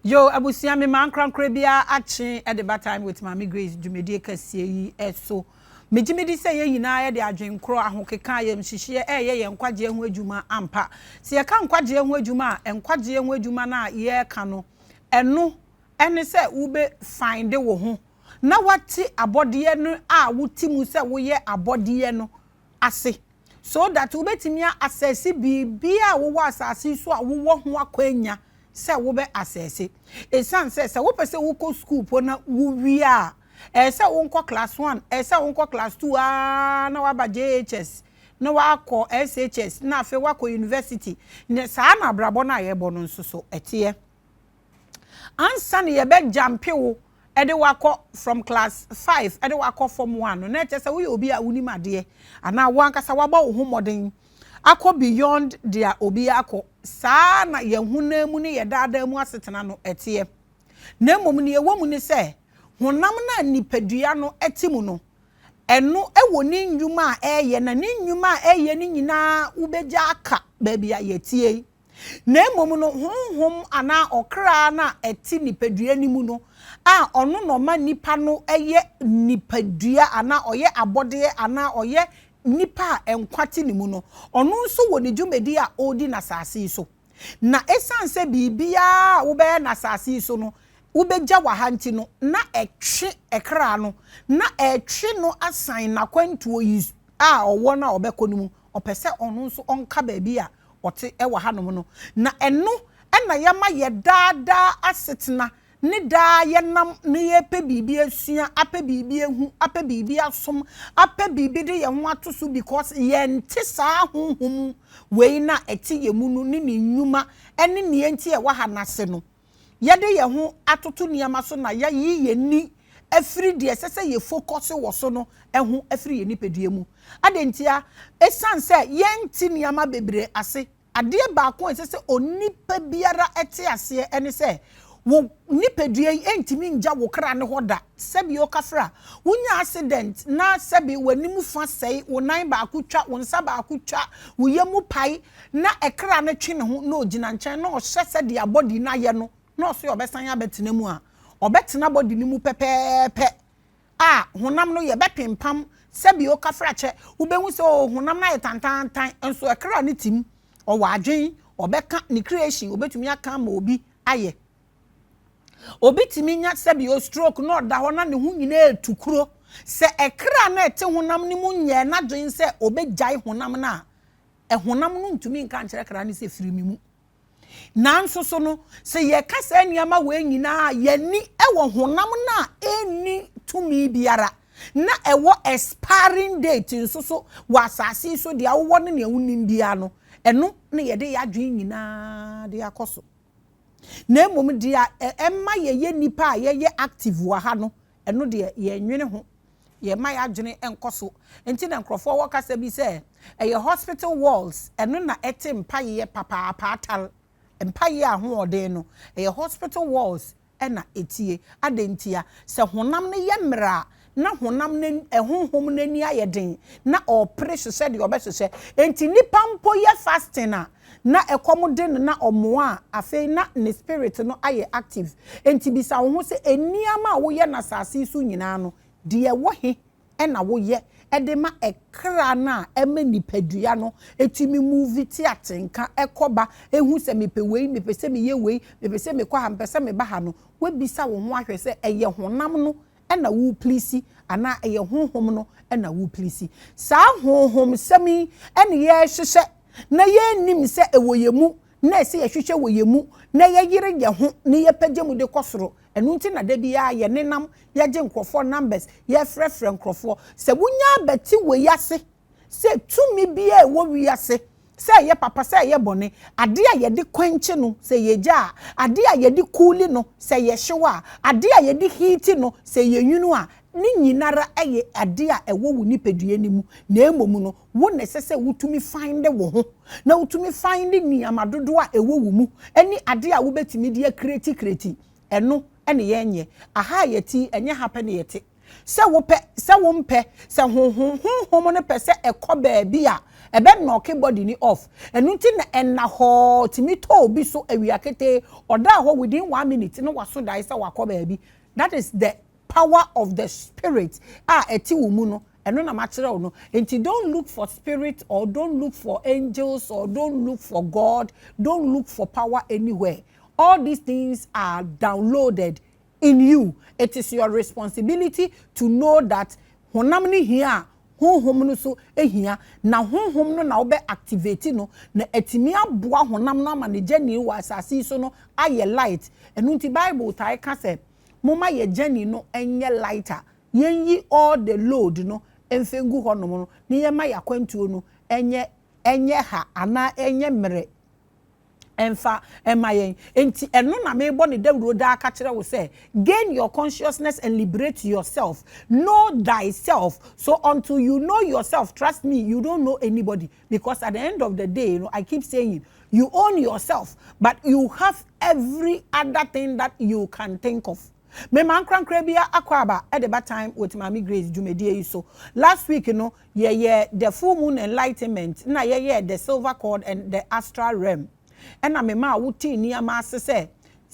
Yo, abusia me man krankra bia ache at the bad time with Maame Grace dwumedie kase yi eso. Mejimedi se ye nyina ye de adwenkro ahokeka ye mhihye ye nkwagye ho adwuma ampa. Se ye ka nkwagye ho adwuma enkwagye ho adwuma na ye ka no. Eno ene se ube find wo ho. Na wati abodie no a wutimu se wo ye abodie no ase. So that ubetimia assess bibia wo asase so a wo ho akwanya. Se wo be assess e san se wo pese wo ko school po na wo wi a se wo nko class 1 se wo nko class 2 na wa ba JHS na wa akọ SHS na afi wa ko university ne sa na brabo na ye bo no nso so etie ansa ne ye be jampe wo de wakọ from class 5 de wakọ form 1 na eche se wo ye obi a wuni made ana wo ankasa wa ba wo ho modern akọ beyond their obi akọ saa na ye huna mu ne ye daada mu asetena no etie na mom ne ye wo mu ne se honam na nipadua no etimu no eno ewo ni nnwuma a eye na ni nnwuma a eye ni nyina ubeja aka ba bia ye tie na mom no honhom ana okra na eti nipadua ni mu no a ono no ma nipa no eye nipadua ana oye abode ana oye nipa enkwati ni mu no ono nso wo ne dwumedi a odi na sase so na esanse bibia wo be na sase so no wo beja wahanti no na etwe ekra no na etwe no asan na kwantuo yi a owo na obekọ ni mu opese ono nso onka ba bia ote ewa hanom no na eno na yama ye daada asetena ni da ye nam ni ye pe bibi asua ape bibi ehu ape bibi asom ape bibi de ye ho atoso because ye nte saa honhom we na eti ye mu no ni nnwuma ene ne enti e wa hanase no ye de ye ho atoto niama so na ya yi ye ni afiri de sese ye focus wo so no ehu afiri ye nipadua mu adentia esanse ye nti niama bebre ase ade ba ko sese onipa biara ete ase ene se wo nipadua entimi nja wo kra ne hoda sebi o kafra wunya accident na sebi wanimu fa sei wo nan ba akutwa wo nsa ba akutwa wo yemu pai na ekra ne twe ne ho na ogina nchen na o hyese de abodi na ye no na so obesan ya betena mu a obetena body ni mu pepepe a honam no ye bepempam sebi o kafra che wo behu se o honam na ye tantantan enso ekra ne tim o wa adwen obeka ni creation obetumi aka ma obi aye obi timi nya sebi o stroke no da ho na ne hu nyina etukuro se ekra na ete honam ni mu nye na dwen se obejai honam na honam no ntumi nka nkere kra ne se firi mi mu nanso so no se ye kasa niama we nyina ye ni ewo honam na eni tumi biara na ewo expiring date nso so wasase so de awo ne ewunim bia no eno na ye de ya dwen nyina de akoso na mom dia emma ye nipa ye active wa ha no eno de ye nwene ho ye ma ya dwene enkoso enti na nkrofo wo kasa bi se ye hospital walls eno na ete mpa ye papa atal mpa ye ahoode no ye hospital walls ena etie adentia se honam ne ye mra na honam ne ehonhom nani ayeden na operation se de obesese enti nipa mpo ye fasting na ekomuden na omoa afei na ne spirit no aye active enti bisa wo ho se eniama wo ye na sase su nyina no de wo he na wo ye edema ekra na ema nipadua no etimi movie tiatenka ekoba ehu se mepewei mepese me ye wei mepese me kwa ha mepese me ba ha no we bisa wo ho ahwe se eye honam no na wo please ana eye honhom no na wo please sa honhom sami ene ye hwehwe na ye nim se ewoyemu na se ye hwehwe woyemu na ye yire ye ho ne ye pagemu de kosoro enu nti na da bia ye nenam ye je nkrofo numbers ye frefre nkrofo se bunya beti weyase se tumi bia ewo wiase se ye papa se ye bone ade a ye de kwenche no se ye ja ade a ye de cool no se ye hyewa ade a ye de heat no se ye nwunu a ni nyinara eye ade a ewo wu nipadua ni mu na emom no wo nesese wutumi find wo ho na wutumi find ni amadodo a ewo wu mu eni ade a wo betimi de create eno ene ye nye aha yeti enye happen yeti se wo mpe se honhom ne pese ekọ baabi a ebe knock body ni off enu ti na enna ho timi to obi so awiakete oda ho within 1 minute no waso dai se wakọ baabi. That is the power of the spirit eti wo mu no eno na ma kire wo no. Enti don't look for spirit or don't look for angels or don't look for God, don't look for power anywhere. All these things are downloaded in you. It is your responsibility to know that honam ni here honhom no so ehia na honhom no na obe activate no na etimi aboa honam no ama ne jani wa asase so no aye light. Enu nti Bible tai ka se moma ye jani no enye lighter yenyi all the load no emfengu honom no ne ye ma yakwantuo no enye ha ana enye mere enfa emayen enti eno na mebo ne dawuro da ka kire wo say gain your consciousness and liberate yourself, know thyself. So until you know yourself, trust me, you don't know anybody, because at the end of the day, I keep saying you own yourself, but you have every other thing that you can think of. Me man krankrebia akwaba at the bad time with Maame Grace Jumedie so last week the full moon enlightenment na the silver cord and the astral realm. And na me ma wuti ni ama se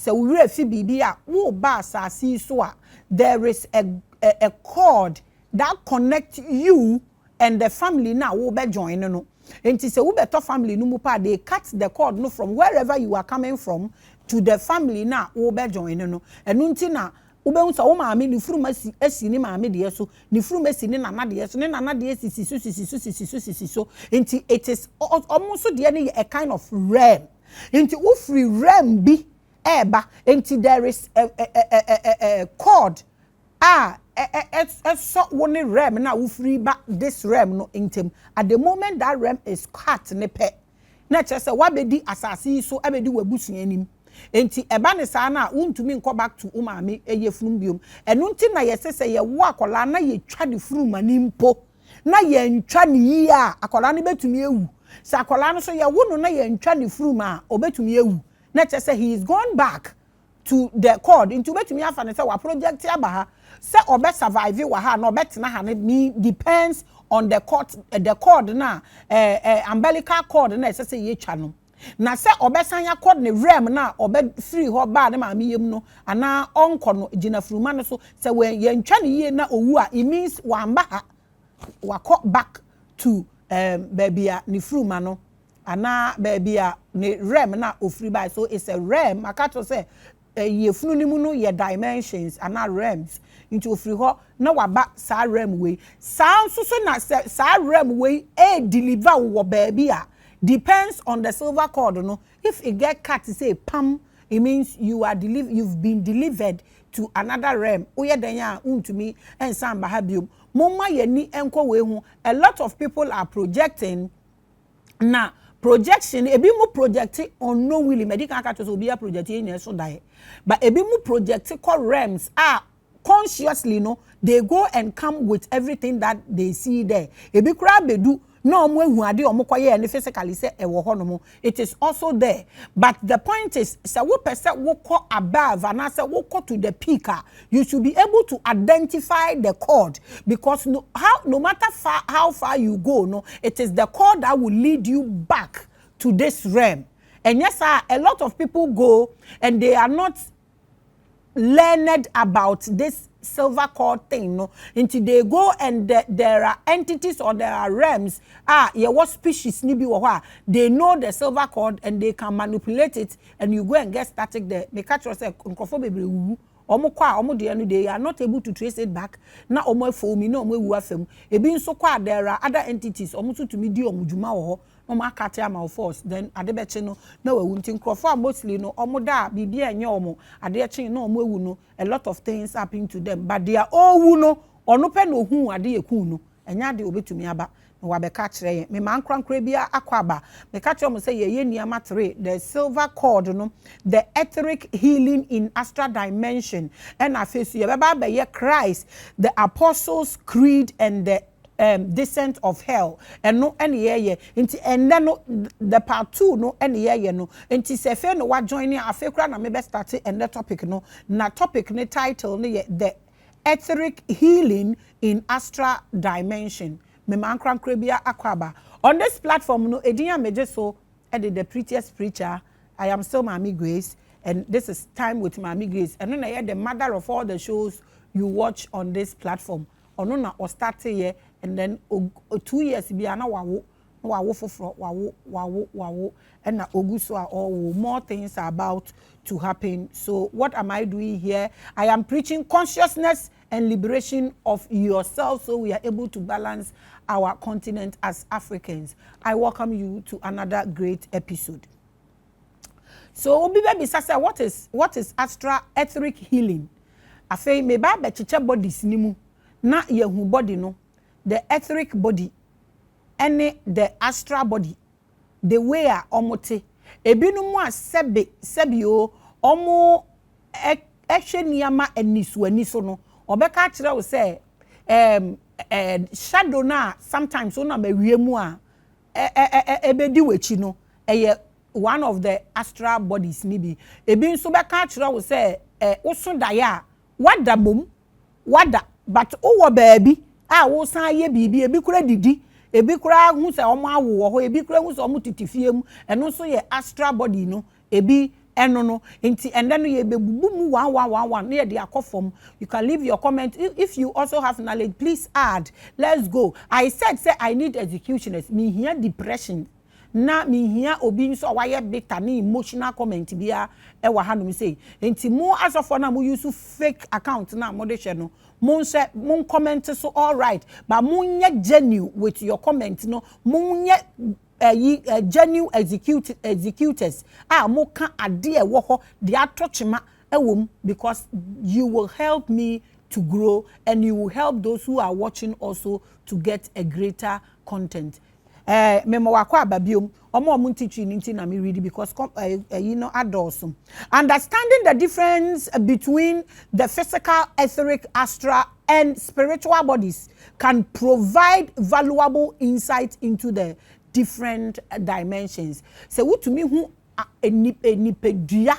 we refi bibia wo ba asase so a there is a cord that connect you and the family now wo be join no. Enti se wo beto family no mu pa they cut the cord no from wherever you are coming from to the family now wo be join no. Enu nti na wo be unsa wo maame ni furu esi ni maame de so ni furu esi ni nana de so ni nana de sisi so enti it is almost de ni a kind of realm. Into free realm bi eba into there is a cord so one realm na free back this realm no intem at the moment that realm is cut ne pe na che se wabedi asase so abedi wabusu anim enti eba ne sa na untumi nko back to umame eye funum biom enu nti na yese se ye wo akola na ye twa de funum animpo na ye ntwa ne yi a akola ne betumi ewu. Sa akola no so ye wo no na ye ntwa ne furu ma obetumi ewu na che say he is gone back to the cord into betumi afa ne say wa project abaha say obe survive wa ha na obetena ha ne depends on the cord na umbilical cord na say ye twa no na say obesanya cord ne realm na obe free ho ba ne maame yem no ana onko no gina furuma no so say when ye ntwa ne ye na owu a it means wa mba ha wa back to baby ni fruma no ana baby ni realm na ofri by. So it's a realm akato say ye funu ni mu no ye dimensions ana realms into ofri ho na waba sa realm we sa so na sa realm we deliver wo baby depends on the silver cord no. If it get cut say pam, it means you've been delivered to another realm. Oye denya untumi ensamba habium moma yeni enko we hu. A lot of people are projecting na projection ebi mu projecting unknowingly medical akato so be a projecting in so die, but ebi mu projecting called realms are consciously no they go and come with everything that they see there. Ebi kura bedu no omo ehu ade omo koye ne physically say e wo hono mo it is also there, but the point is say wo person wo ko above and say wo ko to the peak you should be able to identify the cord, because no matter how far you go no it is the cord that will lead you back to this realm. And yes a lot of people go and they are not learned about this silver cord thing no until they go and there are entities or there are realms what species ni bi wo ho they know the silver cord and they can manipulate it and you go and get static there. They catch yourself nkofo bebre wu omo kwa omo de no they are not able to trace it back na omo afomi na omo ewu afam ebi nso kwa there are other entities omo so to me di omo djuma wo ho omo akate ama force then adebeche no na wawu nti nkofo mostly no omo da bibia enye omo adeche no omo ewu no a lot of things happen to them, but they are all wu no ono pe no hu ade yeku no enya de obetumi aba na wabeka kire ye me man krankra bia akwaba me ka kire mo say ye niama 3 the silver cord no the etheric healing in astral dimension and afesu ye beba be ye Christ the apostles creed and the descent of hell and no any ye nti and no the part 2 no any ye no nti se fe no wa join afekura na me be start and the topic no na topic ne title ne the Etheric healing in astral dimension. Me mankran krebia akwaba. On this platform, no edinya meje so edit the prettiest preacher. I am still Maame Grace, and this is Time with Maame Grace. And then I hear the mother of all the shows you watch on this platform. Onona or start here, and then 2 years be ana wawo foforo wawo and na oguso are all more things are about to happen. So what am I doing here? I am preaching consciousness and liberation of yourself so we are able to balance our continent as Africans. I welcome you to another great episode. So obi baby say what is astral etheric healing? Afei me ba bechiche bodies nimu na yehu body no, the etheric body and the astral body, the way a omote ebinu mu a sebio omo ehwe niama enisu so no obeka kire wo say shadow na sometimes so na mawie mu a ebedi wechi no eye one of the astral bodies ni bi ebi nso beka kire wo say woso daya wada bom wada but owo baabi a wo san ye bibi ebi kura didi ebi kura hu se omo awo ho ebi kura hu se omo titifiem eno so ye astral body no ebi eno no nti ende no ye bebubu mu 1111 na ye de akofom. You can leave your comment if you also have knowledge, please add. Let's go. I said say I need executioners. Me here depression na me here obi nso waye bitter na emotional comment bia e wa hanom say nti mo asofo na mo use fake account na mo de hwe no mon say mon comment so all right but mon ye genuine with your comment no mon ye genuine executors mo kan ade e wo ho de atochema ewom because you will help me to grow and you will help those who are watching also to get a greater content. Memo wako ababiom omo teaching nti na me read because you know adults understanding the difference between the physical, etheric, astral and spiritual bodies can provide valuable insight into the different dimensions. So what to me who enipedua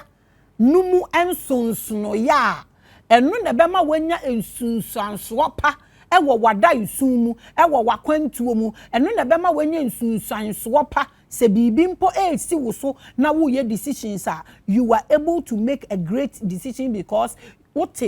numu ensonsono ya enu na bema wanya ensunsanso pa ewo wada isumu ewo wakwantuo mu eno na bema wenye nsunsanso pa se bibi mpo si wo na wo ye decisions you are able to make a great decision because what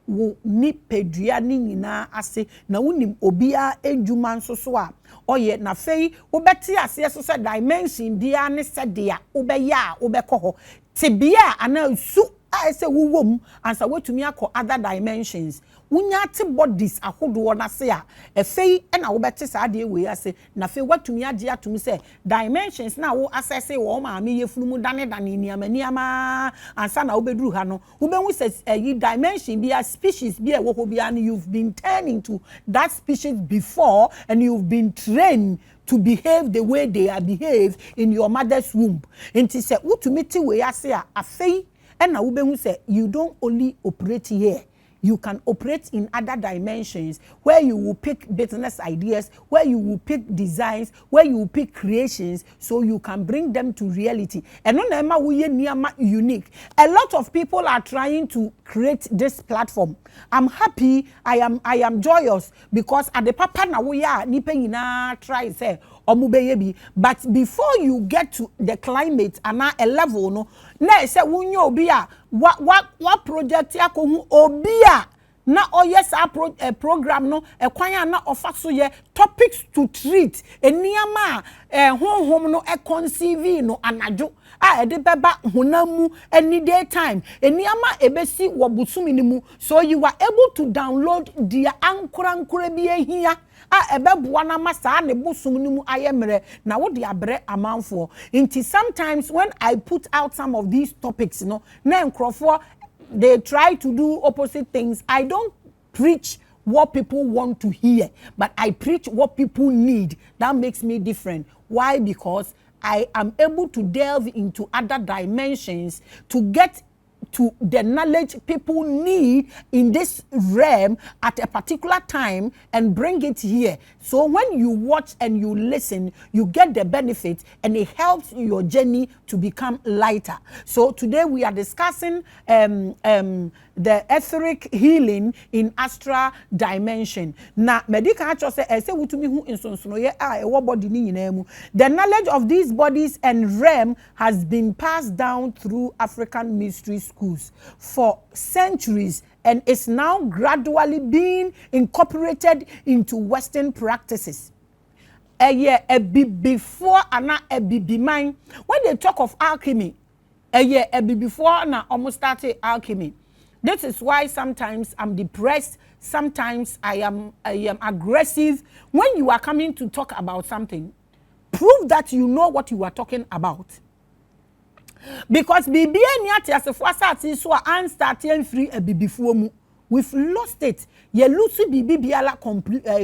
wo ni pedua ni nyina ase na wonim obia edwuma nso so a oye na fei wo beti ase so se dimension bia ne se de a wo be ya wo be kɔ te bia ana su I say wo wom ansa wetumi akɔ other dimensions wunya te bodies ahodo na se a efei na wo beti sa de we ase na fei watumi age atumi se dimensions na wo access wo maame yefunu mu dane niama ansa na wo beduru ha no wo behu se dimension bia species bia wo ho bia you've been turning to that species before and you've been trained to behave the way they are behaved in your mother's womb. Enti se wutumi ti we ase a afei na wo behu se you don't only operate here. You can operate in other dimensions where you will pick business ideas, where you will pick designs, where you will pick creations, so you can bring them to reality. And no unique. A lot of people are trying to create this platform. I'm happy. I am joyous because at the papa na we are nipe ina try say omubeyebi. But before you get to the climate and a level no, na say wunyo obi a what project ya ko hu obi a na oyes a program no ekwan na offer so ye topics to treat eniama honhom no conceive no anadwo a ede beba honamu any day time eniama ebesi wobusumi ni mu so you are able to download dia ankora bi ehia a ebeboa na masa ne busum ni mu ayemre na wo de abre amanfo nti sometimes when I put out some of these topics no na enkrofo they try to do opposite things. I don't preach what people want to hear, but I preach what people need. That makes me different. Why? Because I am able to delve into other dimensions to get to the knowledge people need in this realm at a particular time and bring it here. So when you watch and you listen, you get the benefit and it helps your journey to become lighter. So today we are discussing the etheric healing in astral dimension. Na medical actually say wutumi hu insonsonoye a ewo body ni nyina mu. The knowledge of these bodies and realm has been passed down through African mystery schools for centuries and is now gradually being incorporated into Western practices. Before and man, when they talk of alchemy, before na almost started alchemy. This is why sometimes I'm depressed, sometimes I am aggressive. When you are coming to talk about something, prove that you know what you are talking about. Because we've lost it. You lose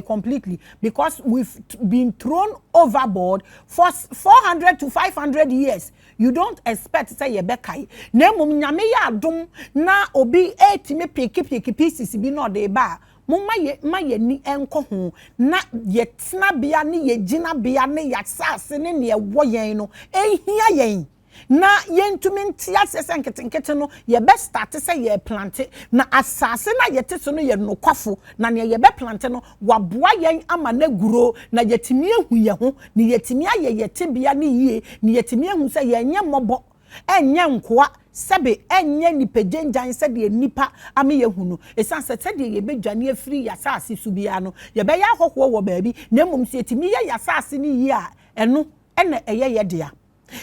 completely because we've been thrown overboard for 400 to 500 years. You don't expect say ye bekai. Nemum nyame ya adom na obi etime peki pieces bi no de ba. Ma ye ni enko ho na ye tena bia ne ye gina bia ne ya sase ne ne wo yen no ehia yen. Na yentumi ntia sese nketenkete no ye be start say ye plant na asase na ye te so no ye nokwafo na ne ye be plant no waboa yen ama na guro na yetimi ehu ye ho ne yetimi aye ye tebia ne yie ne yetimi ehu say ye nye mobo enye nkoa sebe enye nipejenjan se de nipa ame ye hu no esanse se de ye bedwane afiri yasase su bia no ye be ya hokwo wo baabi na mum se yetimi ye yasase ne yie a eno ene eye ye dia.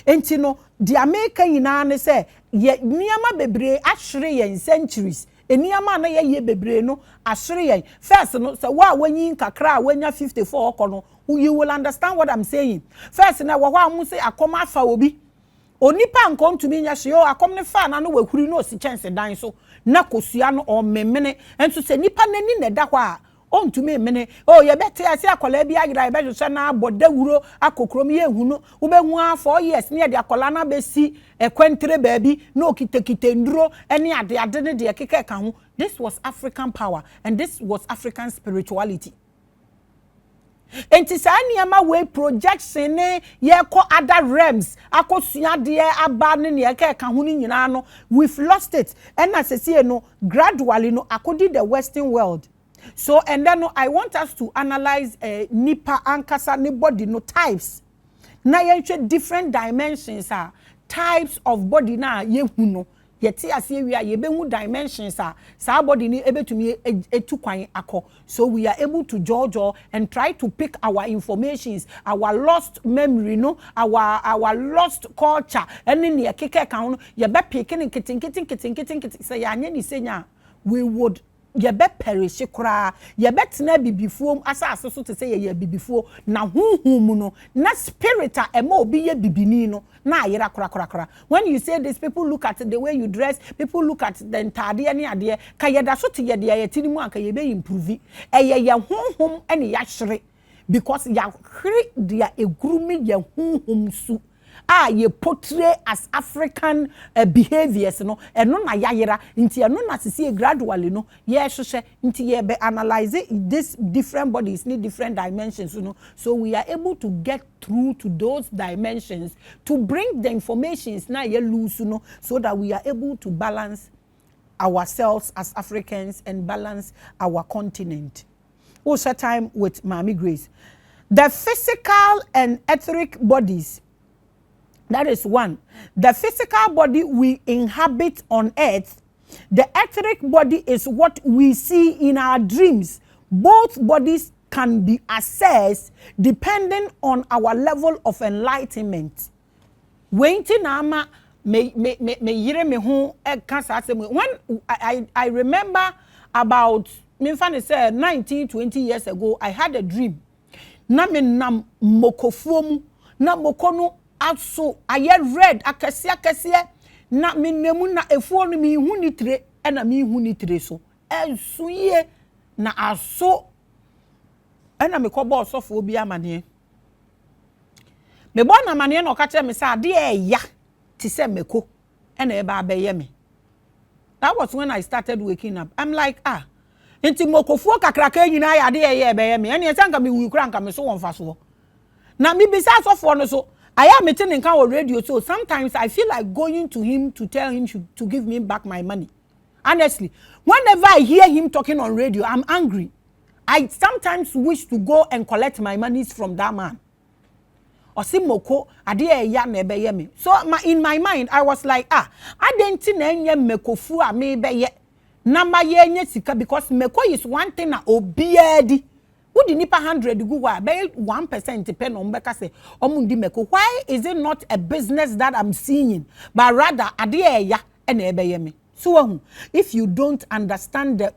Enti no the America yina ne say ye niama bebre ahwere yen centuries eniama na ye bebre no ahwere yen first no say wa wanyin kakra wanya 54 okono you will understand what I'm saying. First na wo amu say akoma afa obi onipa nkontumi nya hye o akom ne fa na no wahuri no si chance dan so na kosua no o memene enso se nipa nani ne da hɔ a on to me mene oh ye better ase akola bi agira be hwehwe na bodawuro akokrom ye hunu wo be hu a 4 years ne de akola na be si ekwentre baabi na okitekite nduro ene ade ne de keke ka ho. This was African power and this was African spirituality. Enti sa niema we projection ne ye ko other realms akosua de aba ne ne keke ka ho ni nyina no we've lost it and as say no gradually no akodi the western world. So and then I want us to analyze nipa ankasa ne body no types. Na yenhwe different dimensions are types of body na ye hu no. Yeti ase wi a ye be hu dimensions are sa body ni ebetumi etu kwan akọ. So we are able to judge and try to pick our informations, our lost memory no, our lost culture. Ene ne keke kan no ye be pick ni kitten say ya anya ni senya we would ye be perish kra ye betena bibifuom asase so to say ye bibifuo na huhum no na spirit a ema obi ye bibini no na ayera kra. When you say this, people look at the way you dress, people look at the entire ne ade ka ye da so to ye de ye tinimu anka ye be improve ye huhum ene ya hwere because ya hwere dia egurumi ye huhum su ye portray as African behaviors no eno na yayera nti eno na sisi gradually no ye hwehwe nti ye be analyze this different bodies need different dimensions, you know, so we are able to get through to those dimensions to bring the informations na ye lose, you know, so that we are able to balance ourselves as Africans and balance our continent. We'll share time with Maame Grace. The physical and etheric bodies. That is one. The physical body we inhabit on earth. The etheric body is what we see in our dreams. Both bodies can be assessed depending on our level of enlightenment. When I remember about 19-20 years ago, I had a dream. Na me nam mokofuomu na mokono also I read akasia na me nemu na efuo no me hu ni tire na me hu ni tire so ensuye na aso na me ko bo sofo obi amane me bo na amane no ka kire me sa de ya ti se meko na e ba abeye me That was when I started waking up. I'm like, Inti mokofuo kakraka nyina ya de ye be ye me. Ene sanka me wu kura nka me so wonfa so. Na me bisa so no so. I am meeting in our radio, so sometimes I feel like going to him to tell him to give me back my money. Honestly, whenever I hear him talking on radio, I'm angry. I sometimes wish to go and collect my monies from that man. Osimoko ade ya na ebe ye me. So in my mind I was like, adenti na enye mekofu a me be ye. Na ma ye nye sika because meko is one thing na obiadi. Wudi nipa 100 go wa be 1% depend on beka say omundi meko. Why is it not a business that I'm seeing, but rather ade ya na ebe ye me? So if you don't understand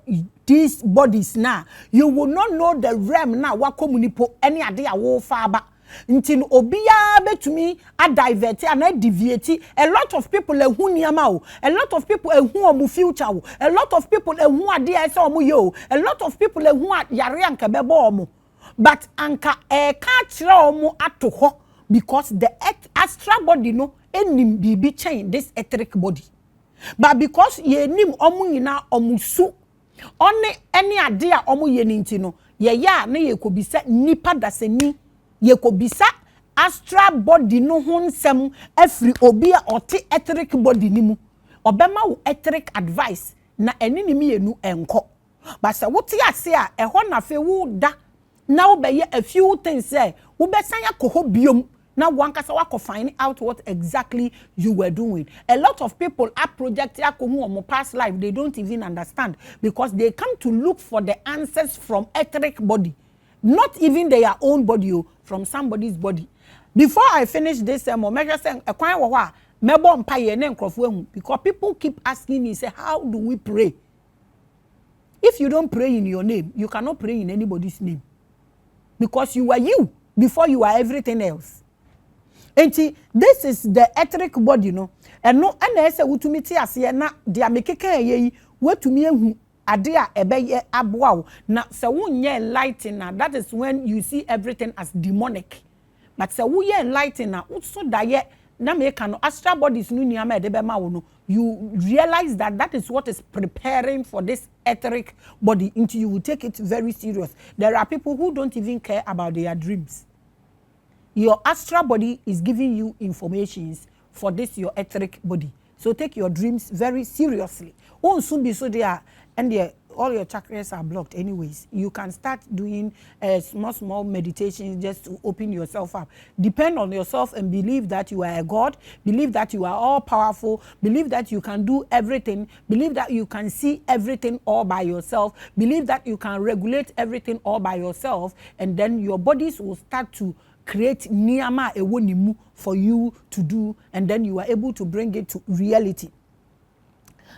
these bodies now, you will not know the realm now wa komunipo any ade a wo fa ba. Ntin obiya betumi a divert and a deviate. A lot of people ehu niama o. A lot of people ehu omu future o. A lot of people ehu ade ese omu yo. A lot of people ehu yare anka bebo omu. But anka ka kire omu ato ho because the astral body no enim bibi chain this etheric body. But because ye nim omu nyina omu su one any ade a omu ye ninti no ye ya na ye kobisa nipa daseni ye kobisa astral body no ho nsem afri obi a ote etheric body ni mu obema wo etheric advice na eni ni mienu enko but say wote ase a eho na fe wo da na wo be ye a few things say wo be san yakoho biom na wankasa wako find out what exactly you were doing. A lot of people are projecting on past life, they don't even understand because they come to look for the answers from etheric body, not even their own body, from somebody's body. Before I finish this measure saying because people keep asking me, say, how do we pray? If you don't pray in your name, you cannot pray in anybody's name because you are you before you are everything else. And this is the etheric body, and no, and I say, Utumiti as na dia mekeke ye, what to me who adea ebe abwao. Now, so when ye enlightened, that is when you see everything as demonic. But so when ye enlightened, so that na make no astral bodies no niama edebe ma wo no, you realize that that is what is preparing for this etheric body until you will take it very serious. There are people who don't even care about their dreams. Your astral body is giving you informations for this your etheric body. So take your dreams very seriously. Won't soon be so there and all your chakras are blocked anyways. You can start doing small meditations just to open yourself up. Depend on yourself and believe that you are a God. Believe that you are all powerful. Believe that you can do everything. Believe that you can see everything all by yourself. Believe that you can regulate everything all by yourself. And then your bodies will start to create niyama ewonimu for you to do, and then you are able to bring it to reality.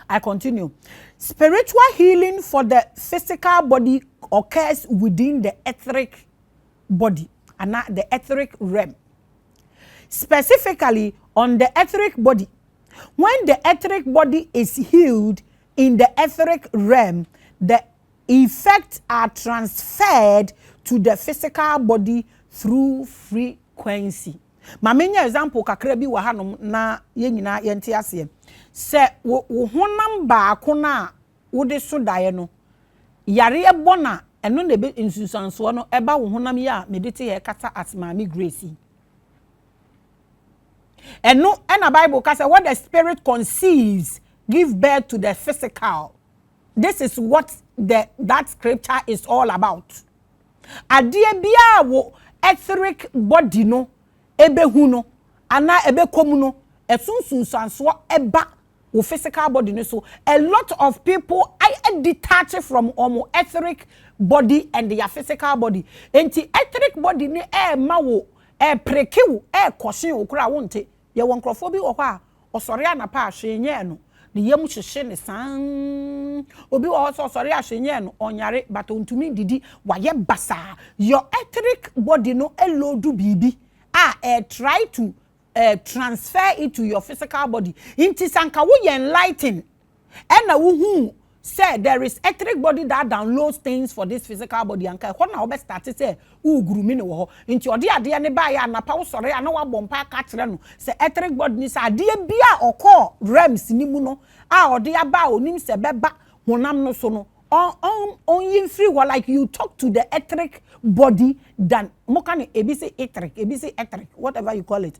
I continue. Spiritual healing for the physical body occurs within the etheric body and not the etheric realm. Specifically on the etheric body. When the etheric body is healed in the etheric realm, the effects are transferred to the physical body through frequency. Mamenya example kakra bi wa hanom na ye nyina ye nte ase. Se wo honam baako na wo de so dae no yare ebona eno na be insusanso no eba wo honam ya medite ye kata as Maame Grace. Eno na Bible ka say what the spirit conceives give birth to the physical. This is what that scripture is all about. Adie bia wo etheric body no ebe hu no ana ebe komu no esunsunsanso eba wo physical body no. So a lot of people I detach from etheric body and their physical body. Enti etheric body ni ma wo prekiwu koshin okura wonte ye wonkrofo bi wo ha osori anapa ahwenye no ne yam hyehye ne san obi wo osori ahwenye no onyare but ontumi didi waye basa. Your etheric body no elodu bibi try to transfer it to your physical body. Inti sanka wo ye enlighten na wo hu say there is etheric body that downloads things for this physical body and kai na obe start say uguru mi ne wo ho nti ode ade ne ba ya na pa wo sore ana wa bompa ka kire no say etheric body ni say ade bia okọ realms ni mu no a ode aba onim se beba honam no so no on yin free wo like you talk to the etheric body than mo kan e bi say etheric whatever you call it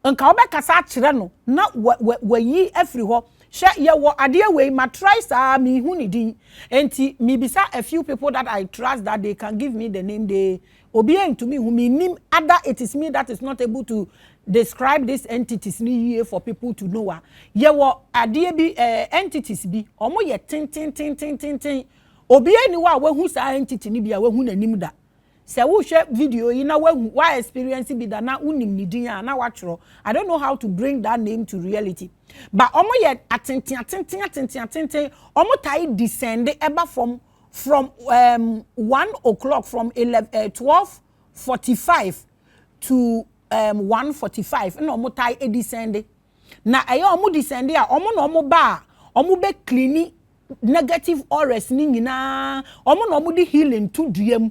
nka obe kasa kire no na we every ho she ye wo ade we ma try sa me hu ni din enti me bisa a few people that I trust that they can give me the name they obedient to me who me name other it is me that is not able to describe these entities ni here for people to know ye wo ade bi entities bi omo ye tin obedient ni wa hu sa entity ni bia hu nanim da se wo hwe video yi na wa experience bi da na unim ni din na wa tro I don't know how to bring that name to reality but omo ye atenten omo tai descend eba from 1 o'clock from 12:45 to 1:45 na omo tai descend na aye omo descend a omo na omo ba omo be clean negative auras ni nyina omo na omo di healing to duam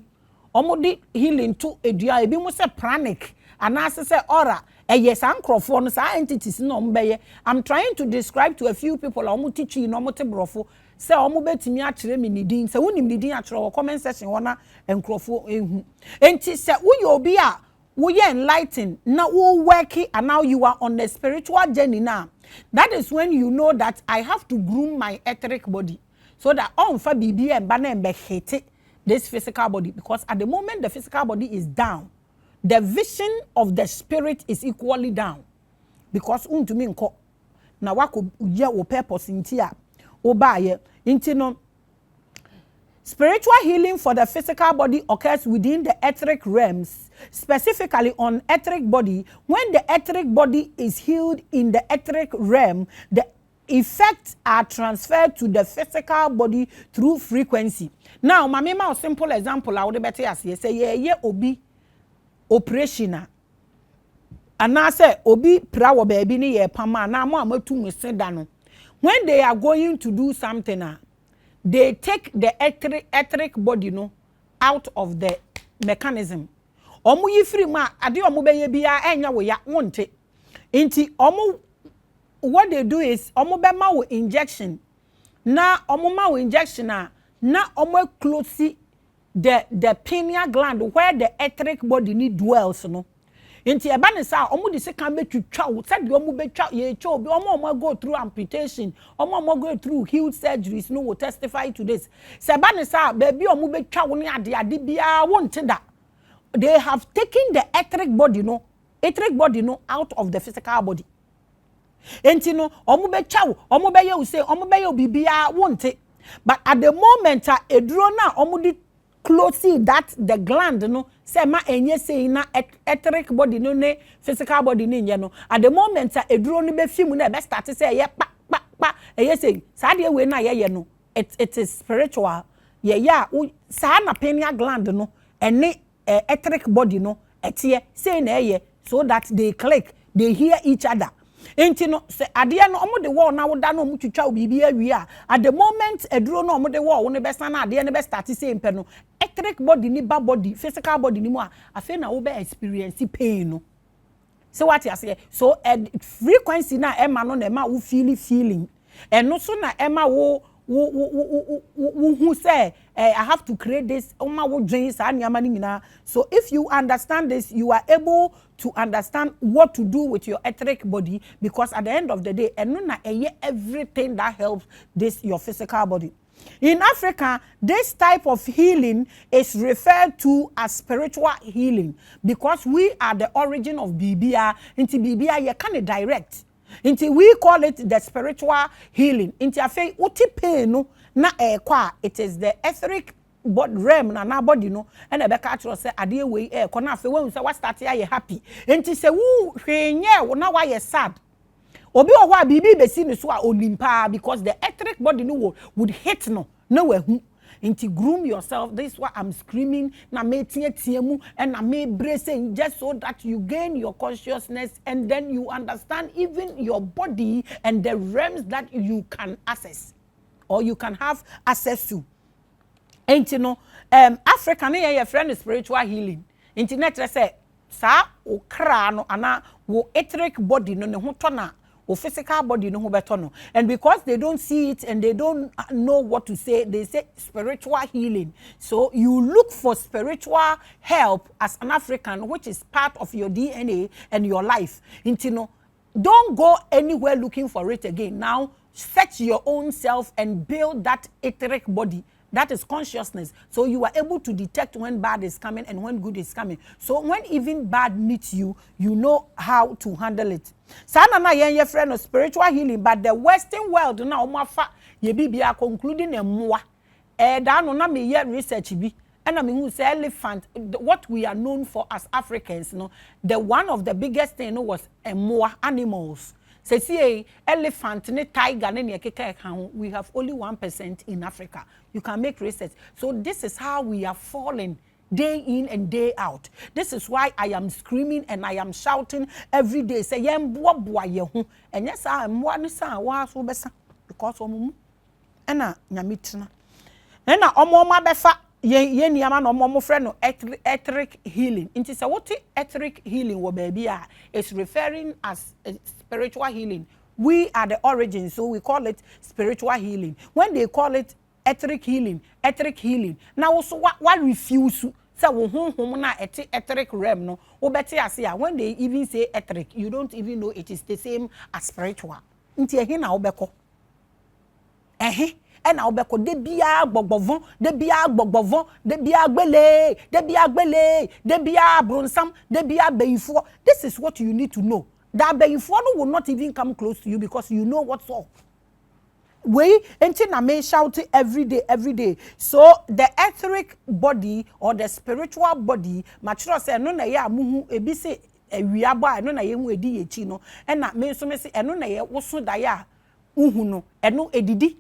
omo di healing to edua ebi mo se pranic anase se aura yes ankrofo no sa entities no mbeye I'm trying to describe to a few people omo teach you no mo te brofo se omo betimi a kire me nidin se wonim nidin a kire wo comment section wona enkrofo ehu enti se wo ye obi a wo ye enlighten na wo work and now you are on the spiritual journey now that is when you know that I have to groom my etheric body so that on fa bibi e ba na embe hit this physical body because at the moment the physical body is down the vision of the spirit is equally down because untumi nko na wako ye wo purpose nti a wo ba ye nti no spiritual healing for the physical body occurs within the etheric realms specifically on etheric body when the etheric body is healed in the etheric realm the effects are transferred to the physical body through frequency now mama a simple example I would better as say ye obi operation ana say obi prawo baby ni ye pama na mo amatu museda no when they are going to do something they take the etheric body no out of the mechanism omo yi free ma ade omo beye bia enya wo ya wonte nti omo what they do is omo be ma wo injection na omo ma wo injection na omo close the pineal gland where the etheric body ni dwells no nti eba ne sa omo de se kan betwitwa wo said omo betwa ye twa obi omo go through amputation omo go through healed surgeries no will testify to this se eba ne sa baby omo betwa wo ne ade bia wonte da they have taken the etheric body no out of the physical body enti no omo betwa wo omo be ye wo say omo be ye bibia wonte but at the moment eduro na omo di closely that the gland no say ma enye say na etheric body no ne physical body ni nye no at the moment eduro no be film na be start say ye pa eye say sa de we na ye no it is spiritual ye ya sa na pineal gland no ene etheric body no etie say na ye so that they click they hear each other enti no se ade no omo de wo na wo da no omo twitwa bibi awie at the moment eduro no omo de wo ne be sana ade ne be start say mpe no etheric body ni ba body physical body ni mu afi na wo be experience pain no so what you say so frequency na ema no na ema wo feeling eno so na ema wo who say I have to create this so if you understand this you are able to understand what to do with your etheric body because at the end of the day everything that helps this your physical body. In Africa, this type of healing is referred to as spiritual healing because we are the origin of BBR. Into BBR you can direct. Inti we call it the spiritual healing. Inti afi uti pain no na kwa it is the etheric realm na body no and e be ka tro say ade we ko na afi when say what start ya happy. Inti say wu hwenye na why sad. Obi o wa bibi be si ni so a olimpa because the etheric body no would hit no we hu. Inti groom yourself. This is what I'm screaming. Na me tiemu and na me bracing just so that you gain your consciousness and then you understand even your body and the realms that you can access. or you can have access to. And you know, African your friend spiritual healing. Internet say sa o kra no ana wo etheric body no ne ho to na o physical body no ho beto no. And because they don't see it and they don't know what to say, they say spiritual healing. So you look for spiritual help as an African, which is part of your DNA and your life. You know, don't go anywhere looking for it again. Now set your own self and build that etheric body. That is consciousness. So you are able to detect when bad is coming and when good is coming. So when even bad meets you, you know how to handle it. Sana na yen friend of spiritual healing, but the Western world na omafa ye bibia concluding emwa. Da no na me ye research bi. And I mean who say elephant, what we are known for as Africans, you know, the one of the biggest thing, you know, was emwa, animals. Say elephant, tiger, we have only 1% in Africa. You can make research. So this is how we are falling day in and day out. This is why I am screaming and I am shouting every day. Say yehu. And yes, I am one sa because ena nyamitna. Ena omoma befa ye niyama no omo friend no etheric healing. Inti say what etheric healing wo baby a is referring as spiritual healing. We are the origin, so we call it spiritual healing. When they call it etheric healing. Now also what refuse say wo na etheric realm no wo beti ase a when they even say etheric, you don't even know it is the same as spiritual. Nti ehe na wo beko. And now beko de bia gbogbovon de bia gbogbovon de bia bronsam de bia beyifo. This is what you need to know. That beyifo no will not even come close to you because you know what's up. We enti na me shout every day. So the etheric body or the spiritual body matro say no na ye amuhu ebi se ewiabo no na ye hu edi ye chi no and na me so me se eno na ye woso da ya uhu no eno edidi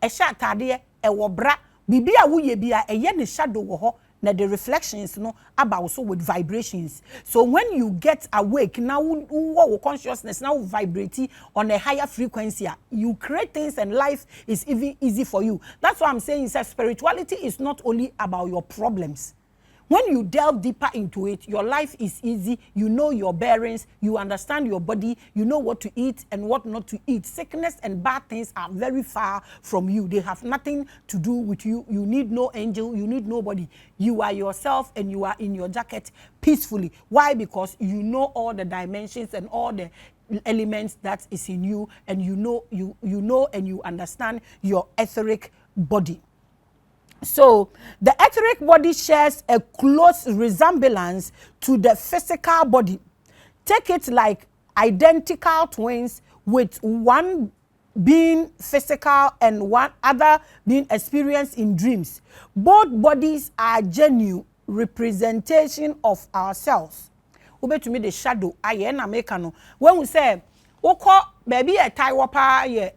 esha atade e wobra bibi a wo ye bia eye ne shadow wo ho na the reflections no about so with vibrations. So when you get awake now wo consciousness now vibrating on a higher frequency, you create things and life is even easy for you. That's why I'm saying is that spirituality is not only about your problems. When you delve deeper into it, your life is easy. You know your bearings. You understand your body. You know what to eat and what not to eat. Sickness and bad things are very far from you. They have nothing to do with you. You need no angel. You need nobody. You are yourself and you are in your jacket peacefully. Why? Because you know all the dimensions and all the elements that is in you, and you know and you understand your etheric body. So the etheric body shares a close resemblance to the physical body. Take it like identical twins, with one being physical and one other being experienced in dreams. Both bodies are genuine representation of ourselves. Ube to me the shadow aye na make no. When we say oko baby a Taiwo pa ye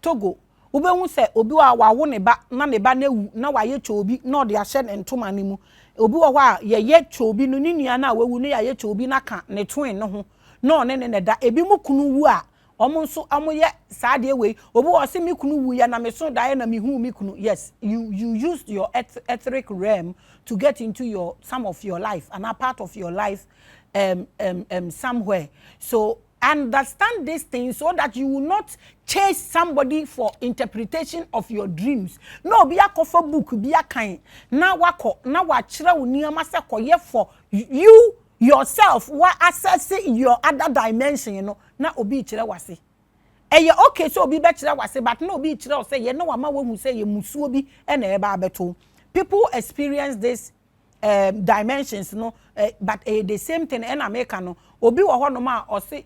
Togo ube hu se obi wa wo ne ba na ne ba na wu na wa ye chobi na ode ahye ne ntoma ne mu obi wo a ye chobi no ni nua na wawu ne ye chobi na ka ne twin no ho na one ne da ebi mu kunu wu a omo nso amoye saade we obi wo se mi kunu wu ya na me so da ye na mi hu mi kunu. Yes, you used your etheric realm to get into some of your life and a part of your life somewhere. So understand these things so that you will not chase somebody for interpretation of your dreams. No, be a cover book, be a kind. Now wako, now what chira uniama se koye for you yourself. What accessing your other dimension, you know. Na obi chira wase. Eh okay, so obi be chira wase, but no obi chira say ye no wama who say ye musu obi ene eba beto. People experience this dimensions, you know, but the same thing in America no. Obi wo ho no ma o say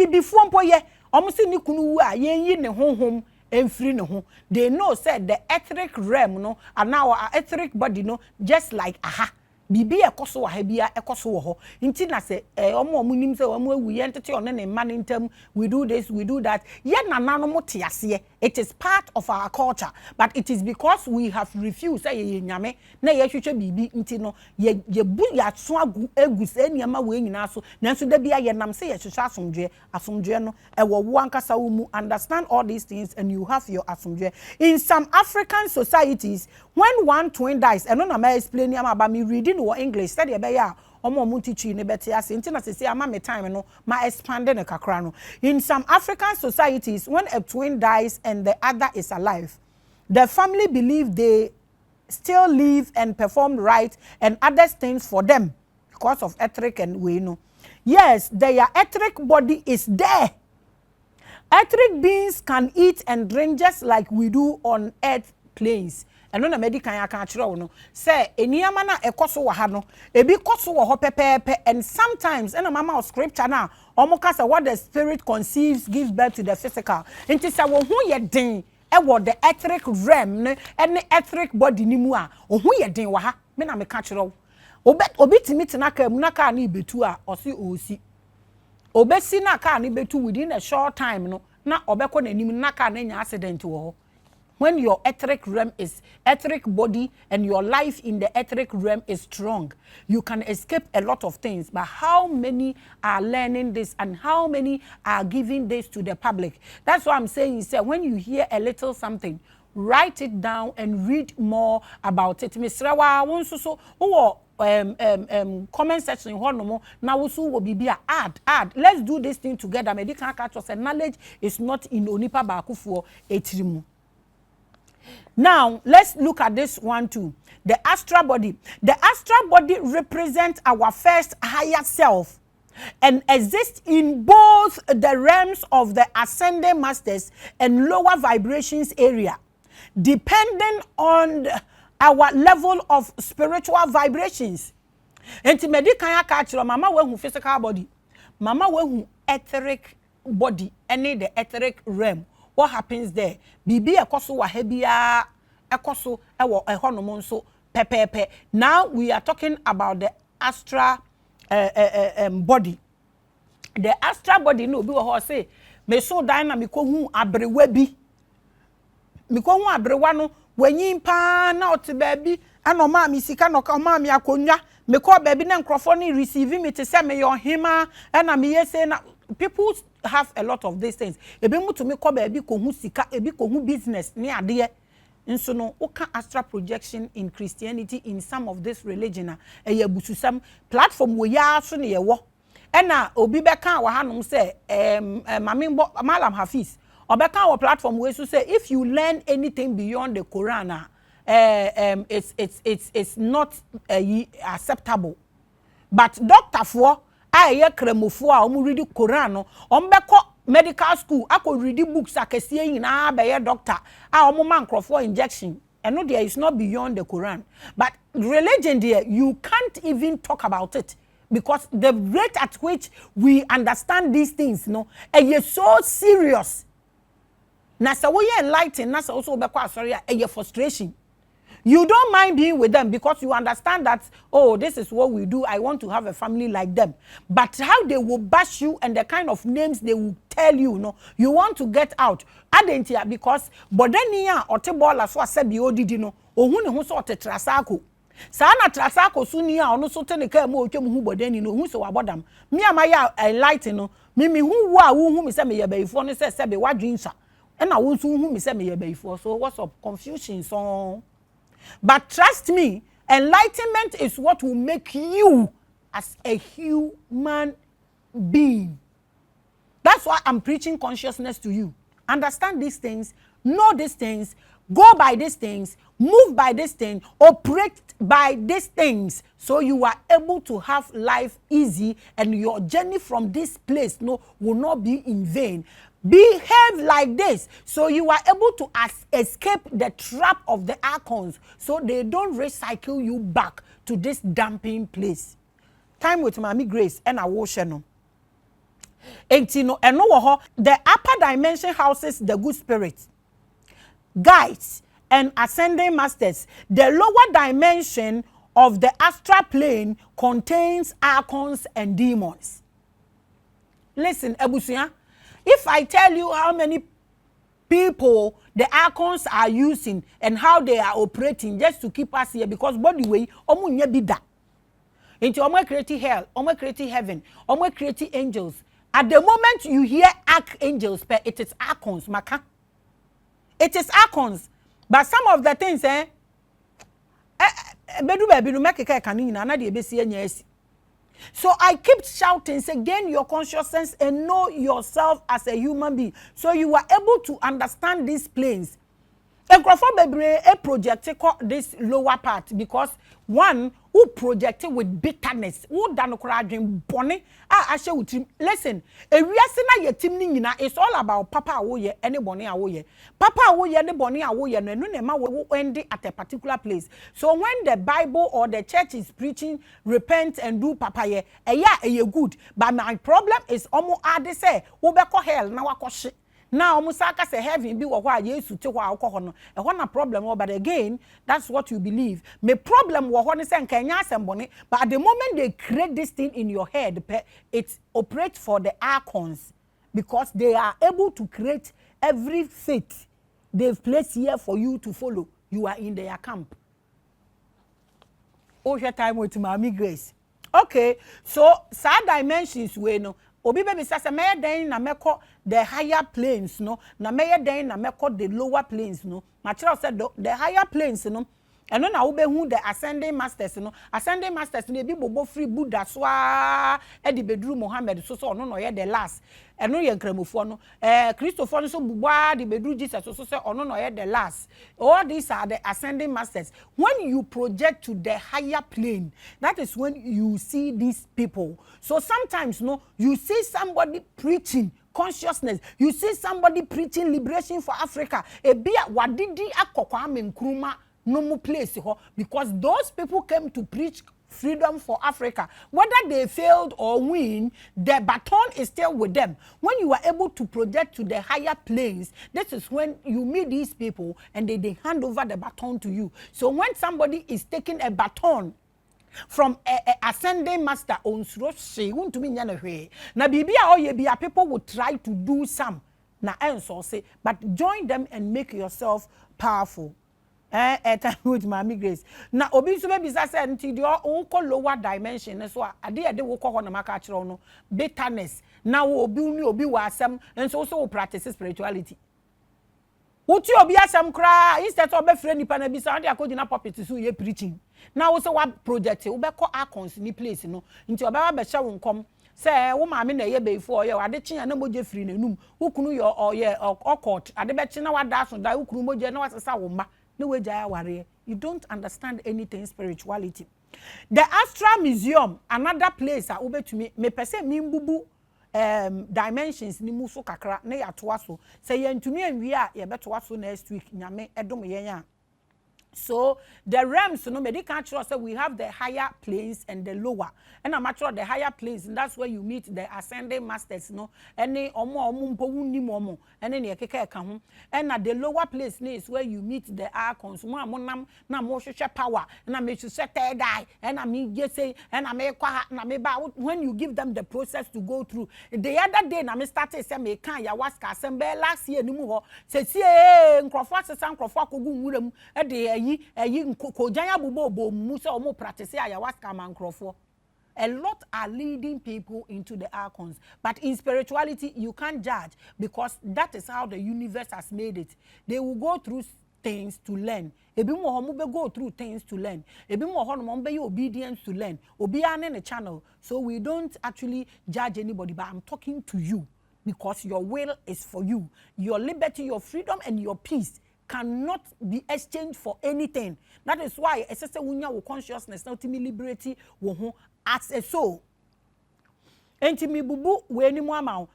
before mpoye omusi ni kunu wu a yenyi ne honhom emfiri ne ho. They know said the etheric realm no and our etheric body no just like aha bibi ekoso wa ha bia ekoso wo ho nti na se omo nim se omo ewu ye ntete one ne man ntam we do this we do that ye nanano mo te ase it is part of our culture but it is because we have refused say ye nyame na ye hwehwe bibi nti no ye bu ya so egu se niam we nyina so nanso da bia ye nam se ye hwehwe asomdwe no ewo wo ankasa wo mu understand all these things and you have your asomdwe. In some African societies when one twin dies and no na explain am about me reading or English study be ya omo teaching ne beti ase nti na say ama me time no ma expand ne kakra no. In some African societies when a twin dies and the other is alive, the family believe they still live and perform right and other things for them because of etheric and we know. Yes, their etheric body is there. Etheric beings can eat and drink just like we do on earth planes. And no medical ya kan kire wo no say eniama na ekoso wo ha no ebi koso wo ho pepepe and sometimes and mama of scripture na omo say what the spirit conceives gives birth to the physical. Nti say wo hu ye den e wo the etheric realm ne and etheric body ni mu a wo hu ye den wo ha me na me ka kire wo obi timiti na ka mu na ka na ibetu a osi osi obesi na ka na ibetu within a short time no na obekọ na nim na ka na nya accident wo ho. When your etheric realm is etheric body and your life in the etheric realm is strong, you can escape a lot of things. But how many are learning this and how many are giving this to the public? That's what I'm saying. Is when you hear a little something, write it down and read more about it. Mr. Wa won't so comment section honomo na wusu wo bibia add. Let's do this thing together. Medical catch and knowledge is not in onipa bakufuo etirimu. Now, let's look at this one too. The astral body. The astral body represents our first higher self and exists in both the realms of the ascending masters and lower vibrations area, depending on our level of spiritual vibrations. Enti medikanya ka kiro mama we hu physical body, mama we hu etheric body, any the etheric realm. What happens there? Bibi ekoso wa hebia ekoso ewo ehonom nso pepepe. Now we are talking about the astral body. The astral body no bi wo ho say me so dan na me ko hu abrewa bi. Me ko hu abrewa no wanyin pa na ote baabi ana ma mi sika no ka ma mi akonwa me ko baabi na nkrofo ni receive me te say me your hima na me yese na people have a lot of these things. Ebe mutu me ko baabi ko hu sika ebi ko hu business ni ade nso no oka astral projection in Christianity in some of this religion e bususam platform wo ya so ne ye wo ena obi beka wa hanom say Malam Hafiz obeka wo platform we so say if you learn anything beyond the Quran it's not acceptable, but doctor for aye kremofo a omu read Quran no ombeko medical school ako read books akesie nyina be ye doctor a omu man crofo injection and no there is not beyond the Quran, but religion there you can't even talk about it because the rate at which we understand these things no is so serious. Na sa we enlighten na sa also be kwa sorry a frustration. You don't mind being with them because you understand that, oh, this is what we do. I want to have a family like them. But how they will bash you and the kind of names they will tell you, no, you want to get out. Adentia because bodenia or tebola so asebi odidi no. Ohun ne ho so tetrasako. Sa na trasako sunia ono so teneka mo otwem hu bodeni no hu so wabodam. Me amaya enlighten no. Me hu wo a wo hu me se me yebaifo no se sebe wadwinsa. E na wo so hu me se me yebaifo. So what's up confusion so. But trust me, enlightenment is what will make you as a human being. That's why I'm preaching consciousness to you. Understand these things, know these things, go by these things, move by these things, operate by these things, so you are able to have life easy and your journey from this place will not be in vain. Behave like this so you are able to escape the trap of the archons so they don't recycle you back to this dumping place. Time with Maame Grace and our channel. The upper dimension houses the good spirits, guides, and ascending masters. The lower dimension of the astral plane contains archons and demons. Listen, Ebusia, if I tell you how many people the archons are using and how they are operating just to keep us here, because body way, omunye bida. Into omo creating hell, omo creating heaven, omo creating angels. At the moment you hear archangels, it is archons, maka. It is archons. But some of the things, so I keep shouting, say, gain your consciousness and know yourself as a human being. So you are able to understand these planes. And a projected this lower part because one who projected with bitterness, who done dream bonny. Listen, a reason it's all about Papa Awoye, anybody Awoye. Papa Awoye, anybody Awoye, no nema will end at a particular place. So when the Bible or the church is preaching, repent and do Papa ye, yeah, good. But my problem is almost I say, who be hell now I now, Musaka say heaven be what Jesus to alcohol. A one problem, but again, that's what you believe. My problem was one is Kenya somebody, but at the moment they create this thing in your head, it operates for the archons because they are able to create every faith they've placed here for you to follow. You are in their camp. Oh, your time with Maame Grace. Okay, so sad dimensions we know. Obi baby sasa me den na meko the higher planes no na me den na meko the lower planes no material said the higher planes no eno na wo be hu the ascending masters no e bi bobo free Buddha so e di bedru Muhammad so ono no ye the last eno ye nkramofo no Christopher no so bubwa di bedru Jesus so ono no ye the last. All these are the ascending masters. When you project to the higher plane, that is when you see these people. So sometimes no you see somebody preaching consciousness, you see somebody preaching liberation for Africa, e bia wadidi akokwa menkruma no more place because those people came to preach freedom for Africa. Whether they failed or win, the baton is still with them. When you are able to project to the higher planes, this is when you meet these people and they hand over the baton to you. So when somebody is taking a baton from a ascending master on she won't to me na bibia or ye people will try to do some na enso say, but join them and make yourself powerful. Time with Maame Grace. Na obi so be say nti de o ko lower dimension so ade ade wo ko ho na maka kire no bitterness na wo obi ni obi wa asem enso so practice spirituality. Uti obi asem kra instead of be free nipa na bi say ade akogina puppet so ye preaching. Na wo say wa project wo be ko accounts ni place no nti oba ba hye wo nkom say wo maame na ye beifo ye ade kyen na moje free nanum wo kunu yo oye court ade be kyen na wada so da wo kunu moje na wasesa wo ma. You don't understand anything spirituality. The Astral Museum, another place I ube to me pese mimbubu dimensions ni muso kakra na ya toaso. Say yen to me and we are ye beto aso next week nyame edom yenya. So the realms, no medical say we have the higher planes and the lower. And I'm sure the higher planes, and that's where you meet the ascending masters, no. Any omo and then and at the lower place is where you meet the archons. Na more power, and I make you say third eye, and I mean just say, and I make when you give them the process to go through. The other day, I started say me can ya waska sembe last year ni mu say nkrofo san nkrofo akogu nwuram e de kojanya bubo musa omo practice ayahuasca mankrofo. A lot are leading people into the archons, but in spirituality you can't judge because that is how the universe has made it. They will go through things to learn. Ebi mo homo be go through things to learn. Ebi mo hono be obedience to learn. Obi an in a channel, so we don't actually judge anybody. But I'm talking to you because your will is for you. Your liberty, your freedom, and your peace cannot be exchanged for anything. That is why I say unya wo consciousness now to me liberty wo ho as a soul. Enti mi bubu we ni mu ama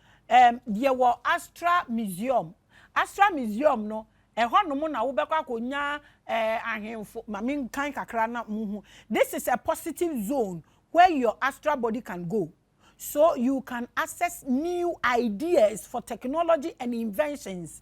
there was Astral Museum. Astral Museum no ho no mo na wo bekwa konya ahemfo mame kan kakra na muhu. This is a positive zone where your astral body can go. So you can access new ideas for technology and inventions.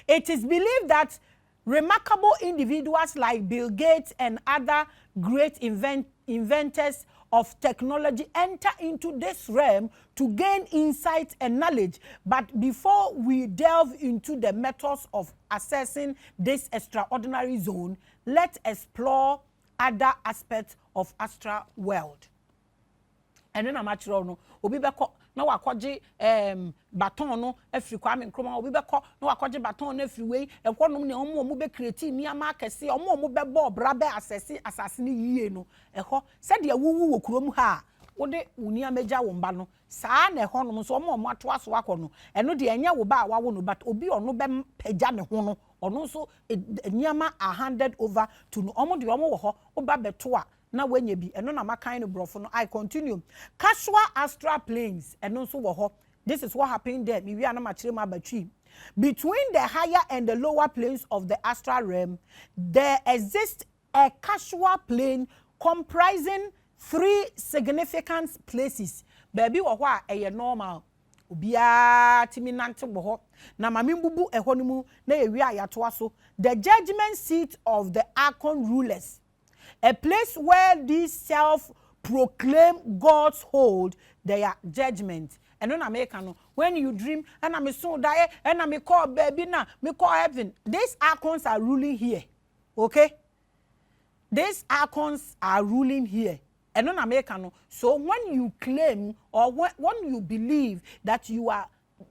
It is believed that Remarkable individuals like Bill Gates and other great inventors of technology enter into this realm to gain insight and knowledge. But before we delve into the methods of accessing this extraordinary zone, let's explore other aspects of astral world. And then I'm actually no obi beko na wakoje baton no afri Kwame Nkrumah obi beko na wakoje baton no afri wei ehonum ne omo be create ni ama akese omo be bo bra be asase ne yie no eho said de wuwu wo kurom ha wo de uni ameja wo mba no saa na ehonum so omo ato aso akono eno de enya wo ba awo no but obi ono be pagya ne ho no ono so niama are handed over to no omo de omo wo ho oba beto a na wenye bi eno na makan no brofo no. I continue. Casual astral planes eno so wo ho. This is what happened there. Mi wi ana ma kire ma batwi. Between the higher and the lower planes of the astral realm, there exists a casual plane comprising 3 significant places. Baby wo ho a eye normal. Obia timi nante wo ho. Na mamimbubu eho no mu na ewi ayato aso. The judgment seat of the Archon rulers. A place where these self-proclaimed gods hold their judgment. And when American, when you dream, and I'm so die, and I'm call baby now, me call heaven. These archons are ruling here. Okay? These archons are ruling here. And when American, so when you claim or when you believe that you are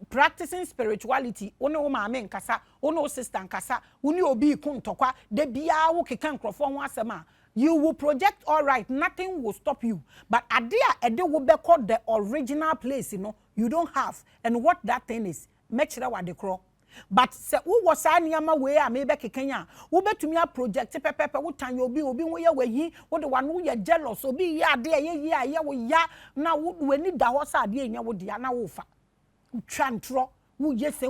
practicing spirituality, ono maame nkasa, ono sister nkasa, uni obi kuntokwa, de bia wo keka nkrofo ho asema. You will project all right, nothing will stop you. But adia ede will be called the original place, you don't have. And what that thing is, make sure what they crawl. But se who was anyama way a maybe kekenya, who bet to me a project pepe, what time you'll be where we what the one who you're jealous, so be ya dear, ya, now we need the horse idea in your diana wofa. Chantro, who yes,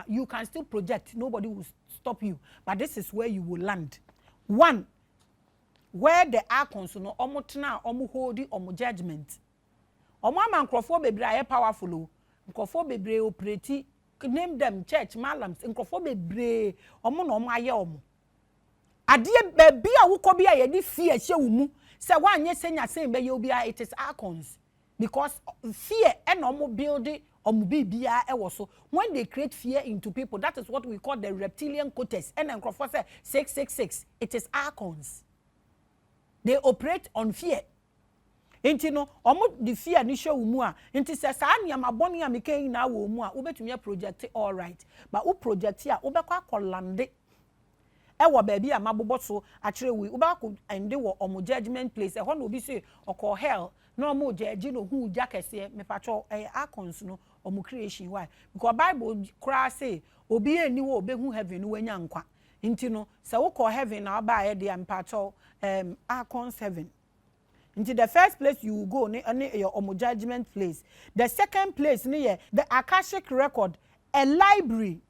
you can still project, nobody will stop you. But this is where you will land. 1. Where the archons no omotena omo holding omo judgment. Omo mankrofo bebre aye powerful. Nkrofo bebre operate name them church malams. Nkrofo bebre omo no omo aye omo. Adie bebi a wuko bi aye di fear hye wumu. Se wanye senya sen be ye obi a it is archons. Because fear and omo building omo bibia e wo so. When they create fear into people, that is what we call the reptilian cortex. And nkrofo say 666. It is archons. They operate on fear. Inti no, omo the fear ni show umu a. Inti se sa niyama boni a meke ina wo umu a. Ubetumi project all right. But u project ya, ubekwa kolande. Ewa baby a mabobo so actually we ubekwa ende wo omo judgment place. Eho no obi say oko hell. No omo judge no hu jakese me pacho archons no omo creation why? Because Bible kra say obi eni wo obehu heaven no wanya nkwa. Inti no se wo call heaven na ba ye de ampacho archons heaven. Into the first place you go your omo judgment place. The second place near the Akashic record, a library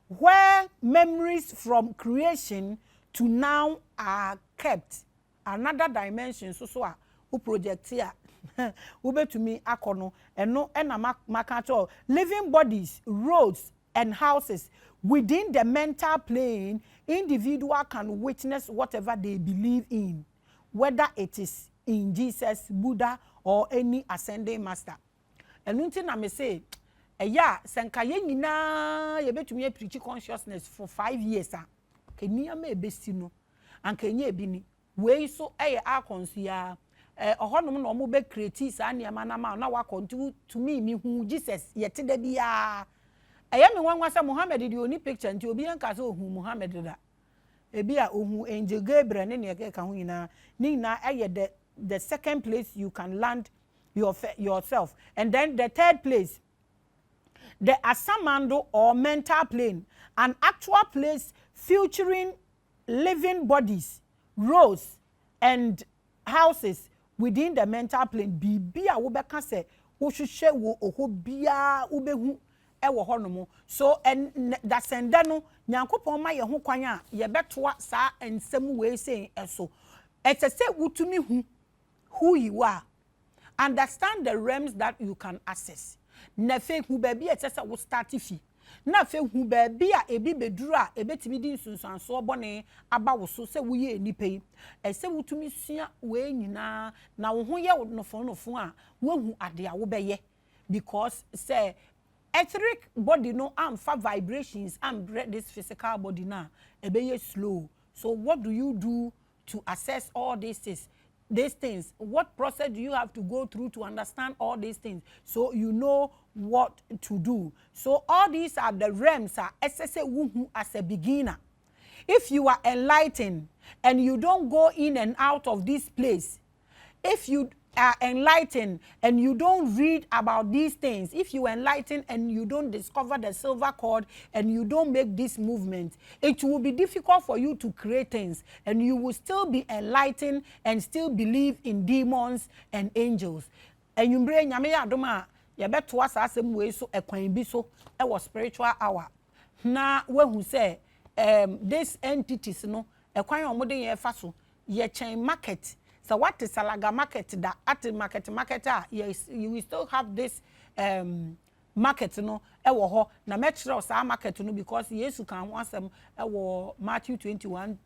where memories from creation to now are kept. Another dimension so who project here. Ube to me akono and no makacho living bodies, roads and houses within the mental plane. Individual can witness whatever they believe in, whether it is in Jesus, Buddha, or any ascending master. And until I may say, senkaye nyina ye betumi preach consciousness for 5 years kenya me bestino ankenye ebini we so archons ya ohonom no mo be create sa niam na ma na wa continue to me hu Jesus yete da bia me wanwa say Muhammad di oni picture nti obi enka say ohu Muhammad da ebia ohu angel Gabriel ne ne ka hu nyina ni na the second place you can land yourself. And then the third place, the asamando or mental plane, an actual place featuring living bodies, roads and houses within the mental plane. Bibia wobeka se wo hwehwe wo ohobia ubehu ewo honomo. So and that senda no nyankopon ma ye ho kwan a ye betoa sa ensem we say eso. It's a say wutumi hu who you are. Understand the realms that you can access. Nefe hu baby etesa wo start fi. na fe hu ba bia ebi beduru a ebetimi di nsunsanso bone aba wo so se wo ye nipa yi ese wutumi sua we nyina na wo ho ye nofo a wo hu ade a wo beye because say etheric body no am fa vibrations am this physical body na ebeye slow. So what do you do to assess all these things? What process do you have to go through to understand all these things so you know what to do? So all these are the realms as a beginner. If you are enlightened and you don't go in and out of this place, if you are enlightened and you don't read about these things, if you enlighten and you don't discover the silver cord and you don't make this movement, it will be difficult for you to create things, and you will still be enlightened and still believe in demons and angels. And you bring nyame adoma ya beto asasem we so ekwan bi so e was spiritual hour na wehu say this entities no ekwan omode ye fa so ye chen market. So what is Salaga market that at market yes, you will still have this market no ewo ho na metro sa market no because Yesu kan wansem ewo Matthew 21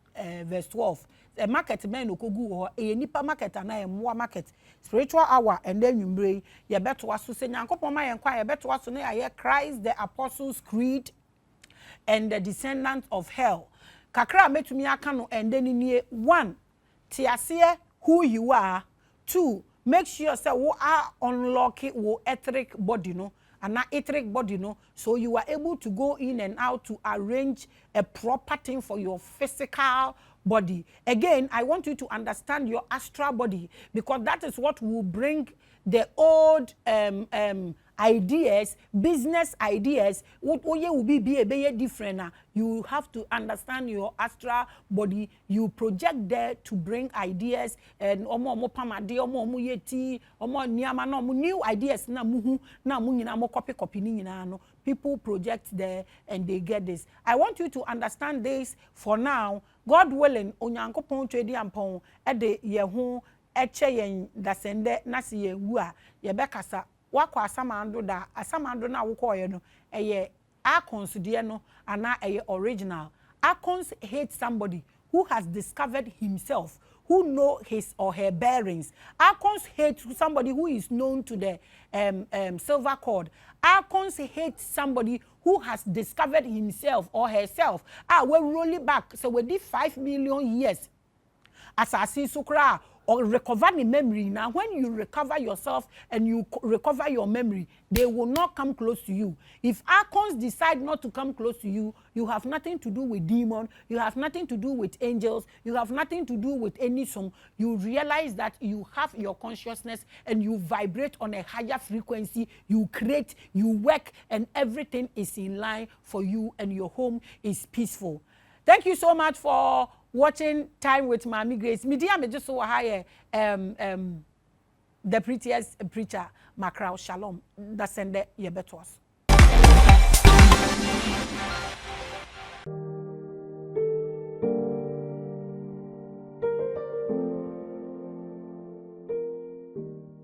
verse 12. The market men okogu ho e nipa market na e moa market spiritual hour and then you ye beto aso se nyankopon ma ye kwa ye beto aso na ye Christ the Apostles' Creed and the descendants of hell. Kakra metumi aka no and then nie 1 tiase who you are. 2, make sure say we are unlocking wo etheric body no and etheric body no, so you are able to go in and out to arrange a proper thing for your physical body. Again, I want you to understand your astral body because that is what will bring the old ideas, business ideas. What will be different. You have to understand your astral body. You project there to bring ideas and new ideas no. People project there and they get this. I want you to understand this for now. God willing, onyankopon twedi ampon e de ye ho eche yen dasende na se ye wu a ye bekasa wakwa asamando na wokoye no eye acons de no ana eye original. Acons hate somebody who has discovered himself, who know his or her bearings. Acons hate somebody who is known to the silver cord. Acons hate somebody who has discovered himself or herself. We're rolling back. So we did 5 million years. As I see Sukra or recover the memory. Now, when you recover yourself and you recover your memory, they will not come close to you. If archons decide not to come close to you, you have nothing to do with demon, you have nothing to do with angels, you have nothing to do with any song. You realize that you have your consciousness and you vibrate on a higher frequency, you create, you work, and everything is in line for you and your home is peaceful. Thank you so much for watching Time with Maame Grace. Media me just so high the prettiest preacher Macra Shalom. That's send ye betos.